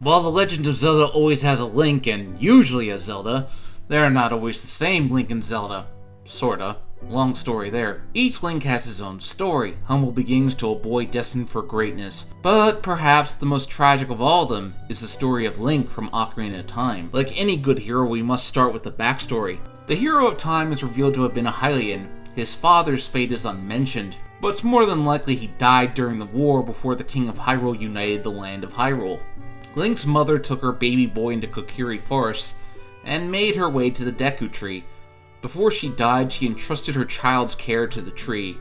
While The Legend of Zelda always has a Link and usually a Zelda, they're not always the same Link and Zelda. Sorta. Long story there. Each Link has his own story, humble beginnings to a boy destined for greatness. But perhaps the most tragic of all of them is the story of Link from Ocarina of Time. Like any good hero, we must start with the backstory. The hero of Time is revealed to have been a Hylian. His father's fate is unmentioned, but it's more than likely he died during the war before the King of Hyrule united the land of Hyrule. Link's mother took her baby boy into Kokiri Forest and made her way to the Deku Tree. Before she died, she entrusted her child's care to the tree.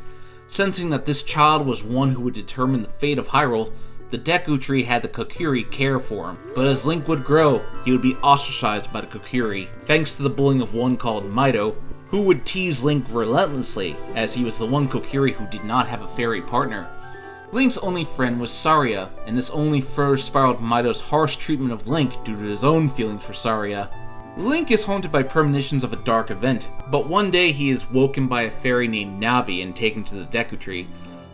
Sensing that this child was one who would determine the fate of Hyrule, the Deku Tree had the Kokiri care for him. But as Link would grow, he would be ostracized by the Kokiri, thanks to the bullying of one called Mido, who would tease Link relentlessly, as he was the one Kokiri who did not have a fairy partner. Link's only friend was Saria, and this only further spiraled Mido's harsh treatment of Link due to his own feelings for Saria. Link is haunted by premonitions of a dark event, but one day he is woken by a fairy named Navi and taken to the Deku Tree.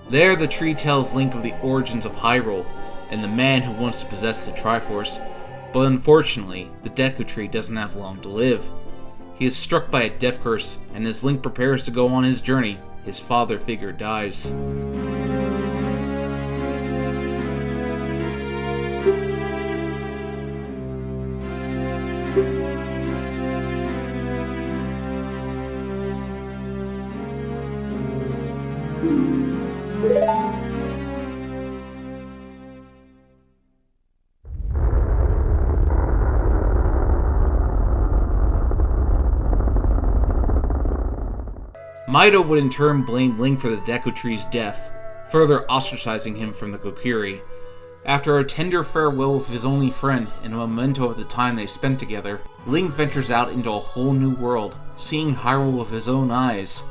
There the tree tells Link of the origins of Hyrule, and the man who wants to possess the Triforce. But unfortunately, the Deku Tree doesn't have long to live. He is struck by a death curse, and as Link prepares to go on his journey, his father figure dies. Mido would in turn blame Link for the Deku Tree's death, further ostracizing him from the Kokiri. After a tender farewell with his only friend and a memento of the time they spent together, Link ventures out into a whole new world, seeing Hyrule with his own eyes,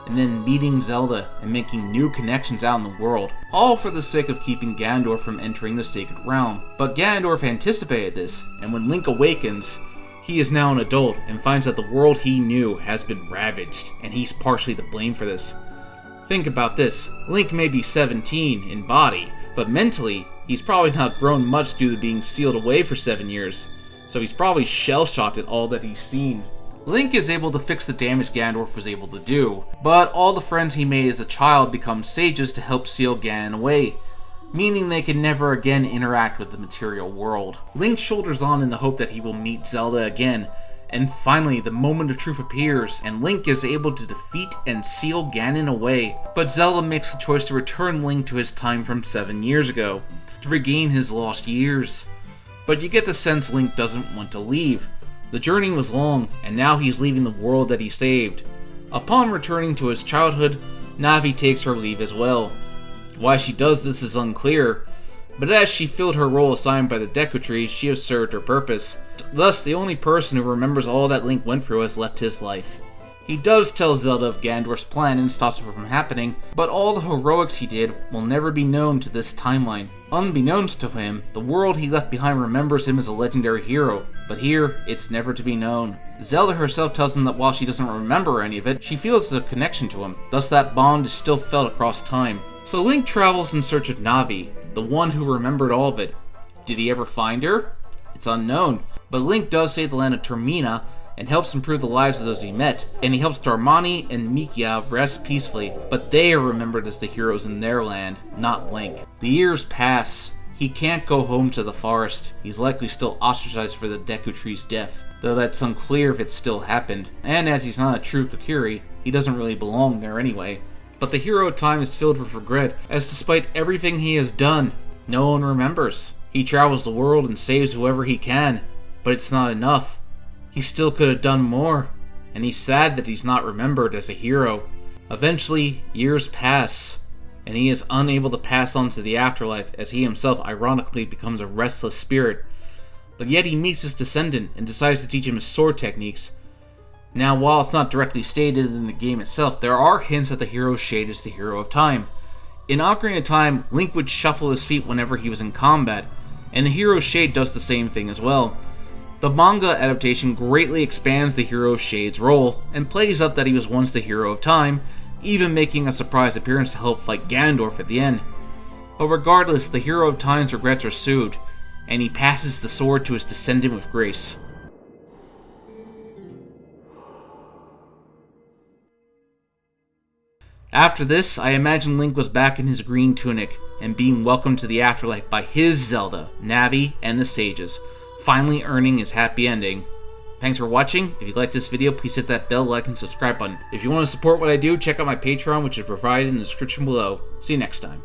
and then meeting Zelda and making new connections out in the world, all for the sake of keeping Ganondorf from entering the Sacred Realm. But Ganondorf anticipated this, and when Link awakens, he is now an adult and finds that the world he knew has been ravaged, and he's partially to blame for this. Think about this, Link may be 17 in body, but mentally, he's probably not grown much due to being sealed away for 7 years, so he's probably shell-shocked at all that he's seen. Link is able to fix the damage Ganondorf was able to do, but all the friends he made as a child become sages to help seal Ganon away, meaning they can never again interact with the material world. Link shoulders on in the hope that he will meet Zelda again, and finally the moment of truth appears, and Link is able to defeat and seal Ganon away. But Zelda makes the choice to return Link to his time from 7 years ago, to regain his lost years. But you get the sense Link doesn't want to leave. The journey was long, and now he's leaving the world that he saved. Upon returning to his childhood, Navi takes her leave as well. Why she does this is unclear, but as she filled her role assigned by the Deku Tree, she has served her purpose. Thus, the only person who remembers all that Link went through has left his life. He does tell Zelda of Ganondorf's plan and stops it from happening, but all the heroics he did will never be known to this timeline. Unbeknownst to him, the world he left behind remembers him as a legendary hero, but here, it's never to be known. Zelda herself tells him that while she doesn't remember any of it, she feels a connection to him, thus that bond is still felt across time. So Link travels in search of Navi, the one who remembered all of it. Did he ever find her? It's unknown, but Link does save the land of Termina and helps improve the lives of those he met, and he helps Darmani and Mikia rest peacefully, but they are remembered as the heroes in their land, not Link. The years pass. He can't go home to the forest. He's likely still ostracized for the Deku Tree's death, though that's unclear if it still happened, and as he's not a true Kokiri, he doesn't really belong there anyway. But the hero of time is filled with regret, as despite everything he has done, no one remembers. He travels the world and saves whoever he can, but it's not enough. He still could have done more, and he's sad that he's not remembered as a hero. Eventually, years pass, and he is unable to pass on to the afterlife as he himself ironically becomes a restless spirit. But yet he meets his descendant and decides to teach him his sword techniques. Now, while it's not directly stated in the game itself, there are hints that the hero's shade is the hero of time. In Ocarina of Time, Link would shuffle his feet whenever he was in combat, and the hero's shade does the same thing as well. The manga adaptation greatly expands the hero's shade's role, and plays up that he was once the hero of time, even making a surprise appearance to help fight Ganondorf at the end. But regardless, the hero of time's regrets are soothed. and he passes the sword to his descendant with grace. After this, I imagine Link was back in his green tunic, and being welcomed to the afterlife by his Zelda, Navi, and the sages, finally earning his happy ending. Thanks for watching. If you liked this video, please hit that bell, like, and subscribe button. If you want to support what I do, check out my Patreon, which is provided in the description below. See you next time.